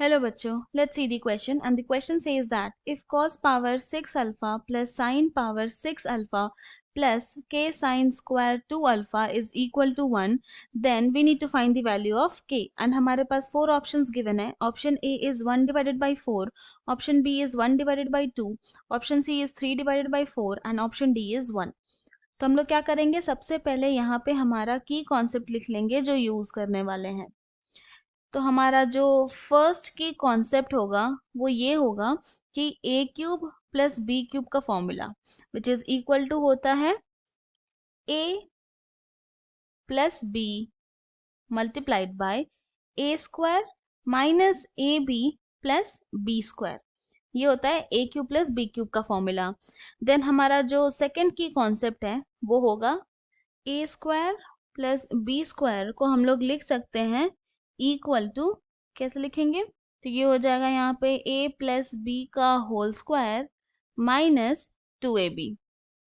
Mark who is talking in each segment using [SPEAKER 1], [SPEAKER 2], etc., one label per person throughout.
[SPEAKER 1] Hello बच्चों, let's see the question and the question says that if cos power 6 alpha plus sin power 6 alpha plus k sin square 2 alpha is equal to 1, then we need to find the value of k and हमारे पास 4 options given है. Option A is 1 divided by 4, option B is 1 divided by 2, option C is 3 divided by 4 and option D is 1. तो हम लोग क्या करेंगे, सबसे पहले यहाँ पे हमारा की कॉन्सेप्ट लिख लेंगे जो यूज करने वाले हैं. तो हमारा जो फर्स्ट की कॉन्सेप्ट होगा वो ये होगा कि A cube plus B cube का formula which is equal to होता है A plus B multiplied by A square minus A B plus B square. ये होता है A cube plus B cube का फॉर्मूला. देन हमारा जो सेकंड की कॉन्सेप्ट है वो होगा A square plus B square को हम लोग लिख सकते हैं इक्वल टू, कैसे लिखेंगे, तो ये हो जाएगा यहाँ पे a प्लस बी का होल स्क्वायर माइनस 2ab.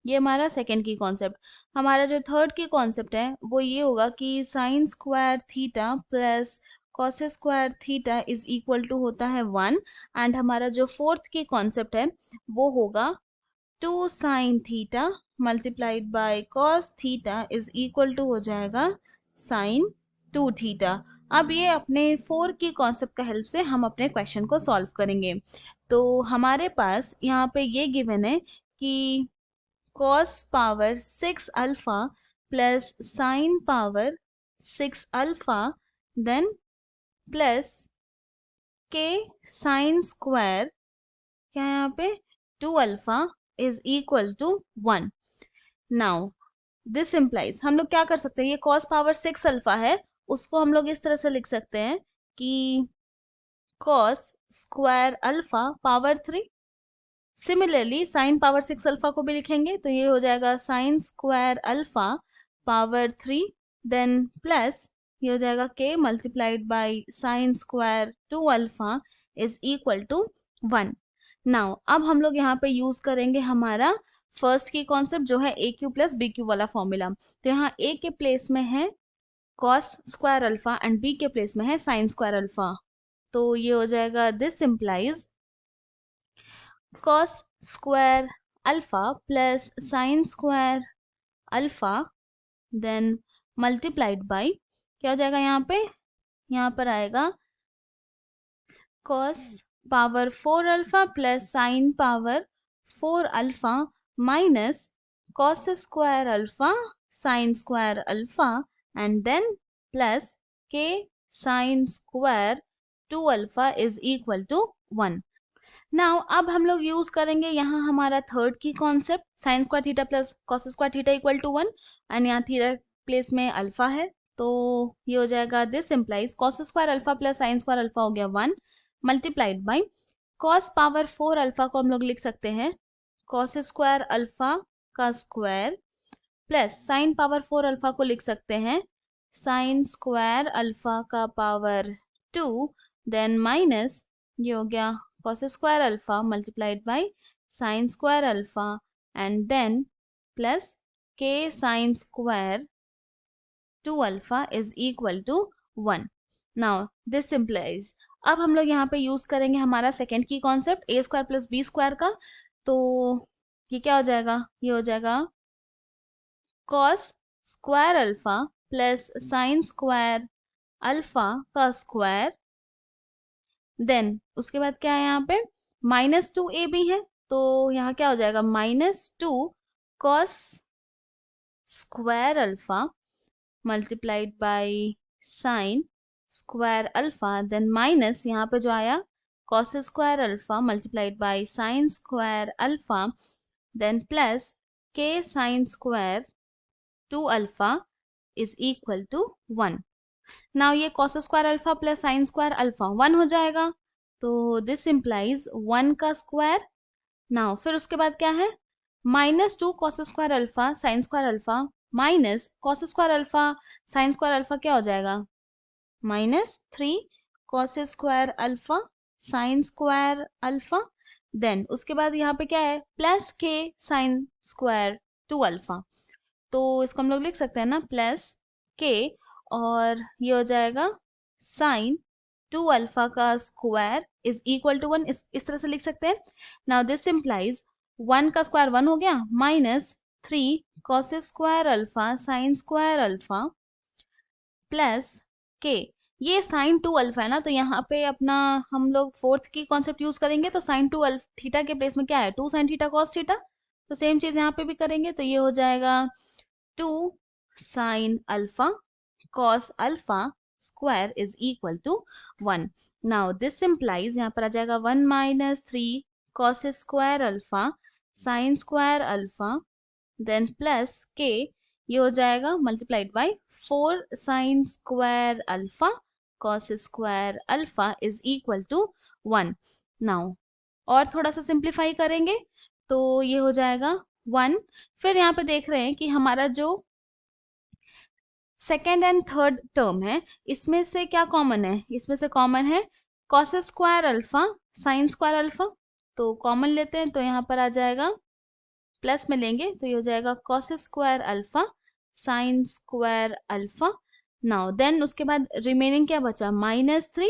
[SPEAKER 1] ये हमारा सेकेंड की कॉन्सेप्ट. हमारा जो थर्ड की कॉन्सेप्ट है वो ये होगा कि sine square theta plus cos square theta is equal to होता है 1 एंड हमारा जो फोर्थ की कॉन्सेप्ट है वो होगा 2 sine theta multiplied by cos theta is equal to हो जाएगा साइन 2 थीटा. अब ये अपने 4 की कॉन्सेप्ट का हेल्प से हम अपने क्वेश्चन को सॉल्व करेंगे. तो हमारे पास यहाँ पे ये गिवन है कि cos power 6 alpha plus sine power 6 alpha then plus k sine square, क्या है यहाँ पे 2 alpha is equal to 1. Now this implies, हम लोग क्या कर सकते हैं, ये cos पावर 6 अल्फा है उसको हम लोग इस तरह से लिख सकते हैं कि cos square alpha power 3. Similarly sine power 6 alpha को भी लिखेंगे तो ये हो जाएगा sine square alpha power 3 then plus ये हो जाएगा k multiplied by sine square 2 alpha is equal to 1. Now अब हम लोग यहाँ पे यूज करेंगे हमारा फर्स्ट की कॉन्सेप्ट जो है A cube plus B cube वाला फॉर्मूला. तो यहाँ ए के प्लेस में है cos square alpha and b के प्लेस में है साइन स्क्वायर अल्फा. तो ये हो जाएगा this implies cos square alpha plus sine square alpha then multiplied by, क्या हो जाएगा यहाँ पर आएगा cos power 4 alpha plus sine power 4 alpha minus cos square alpha sine square alpha and then plus k sine square 2 alpha is equal to 1. Now अब हम लोग use करेंगे यहाँ हमारा थर्ड की concept sine square theta plus cos square theta equal to 1 and यहाँ theta place में alpha है तो ये हो जाएगा this implies cos square alpha plus sine square alpha हो गया 1 multiplied by cos power 4 alpha को हम लोग लिख सकते हैं कॉस स्क्वायर अल्फा का square plus sine power 4 alpha को लिख सकते हैं साइन स्क्वायर अल्फा का पावर 2 देन माइनस ये हो गया cos square alpha multiplied by sine square alpha and then plus k sine square 2 alpha is equal to 1. Now this implies, अब हम लोग यहाँ पे यूज करेंगे हमारा सेकेंड की कॉन्सेप्ट ए स्क्वायर प्लस बी स्क्वायर का. तो ये क्या हो जाएगा, ये हो जाएगा cos square alpha plus sine square alpha का स्क्वायर देन उसके बाद क्या है यहाँ पे माइनस 2ab है तो यहाँ क्या हो जाएगा -2 cos square alpha multiplied by sine square alpha then minus यहाँ पे जो आया cos square alpha multiplied by sine square alpha then plus k sine square 2 alpha is equal to 1. Now ये cos square alpha plus sine square alpha 1 हो जाएगा तो this implies 1 का square. Now फिर उसके बाद क्या है -2 cos square alpha sine square alpha minus cos square alpha sine square alpha क्या हो जाएगा -3 cos square alpha sine square alpha then उसके बाद यहाँ पे क्या है plus k sine square 2 alpha. तो इसको हम लोग लिख सकते हैं ना प्लस k और ये हो जाएगा साइन 2 अल्फा का स्क्वायर इज इक्वल टू 1, इस तरह से लिख सकते हैं। नाउ दिस इम्प्लाइज 1 का स्क्वायर 1 हो गया, minus 3 cos square alpha sine square alpha plus k. ये साइन 2 अल्फा है ना, तो यहाँ पे अपना हम लोग फोर्थ की कॉन्सेप्ट यूज करेंगे, तो साइन 2 अल्फा थीटा के प्लेस में क्या है, 2 साइन थीटा कॉस थीटा, तो सेम चीज यहाँ पे भी करेंगे, तो ये हो जाएगा 2 sine alpha cos alpha square is equal to 1। Now this implies यहाँ पर आ जाएगा 1 minus 3 cos square alpha sine square alpha then plus k, ये हो जाएगा multiplied by 4 sine square alpha cos square alpha is equal to 1। Now और थोड़ा सा सिंप्लीफाई करेंगे तो ये हो जाएगा 1। फिर यहाँ पे देख रहे हैं कि हमारा जो सेकेंड एंड थर्ड टर्म है इसमें से क्या कॉमन है, इसमें से कॉमन है cos square alpha sine square alpha, तो कॉमन लेते हैं, तो यहाँ पर आ जाएगा प्लस में लेंगे तो ये हो जाएगा cos square alpha sine square alpha. Now then उसके बाद रिमेनिंग क्या बचा, -3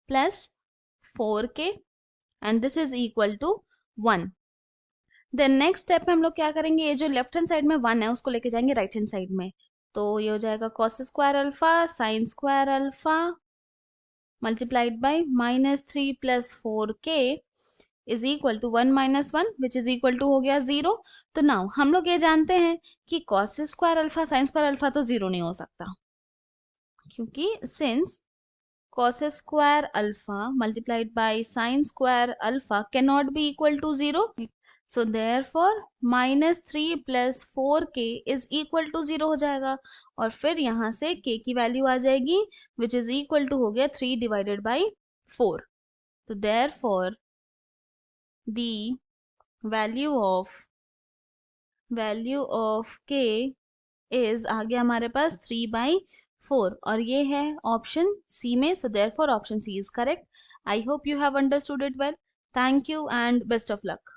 [SPEAKER 1] plus 4k and this is equal to 1। Then next step में हम लोग क्या करेंगे, ये जो लेफ्ट हैंड साइड में 1 है उसको लेके जाएंगे राइट हैंड साइड में, तो ये हो जाएगा cos square alpha sine square alpha multiplied by -3 plus 4k is equal to 1 minus 1 which is equal to हो गया 0। तो नाउ हम लोग ये जानते हैं कि cos square alpha sine square alpha तो 0 नहीं हो सकता, क्योंकि since cos square alpha multiplied by sin square alpha cannot be equal to 0. So therefore -3 plus 4k is equal to 0 हो जाएगा, और फिर यहाँ से k की वैल्यू आ जाएगी which is equal to हो गया 3 divided by 4. तो therefore the value of k is आ गया हमारे पास 3/4, और ये है ऑप्शन सी में, so therefore option C is correct. I hope you have understood it well. Thank you and best of luck.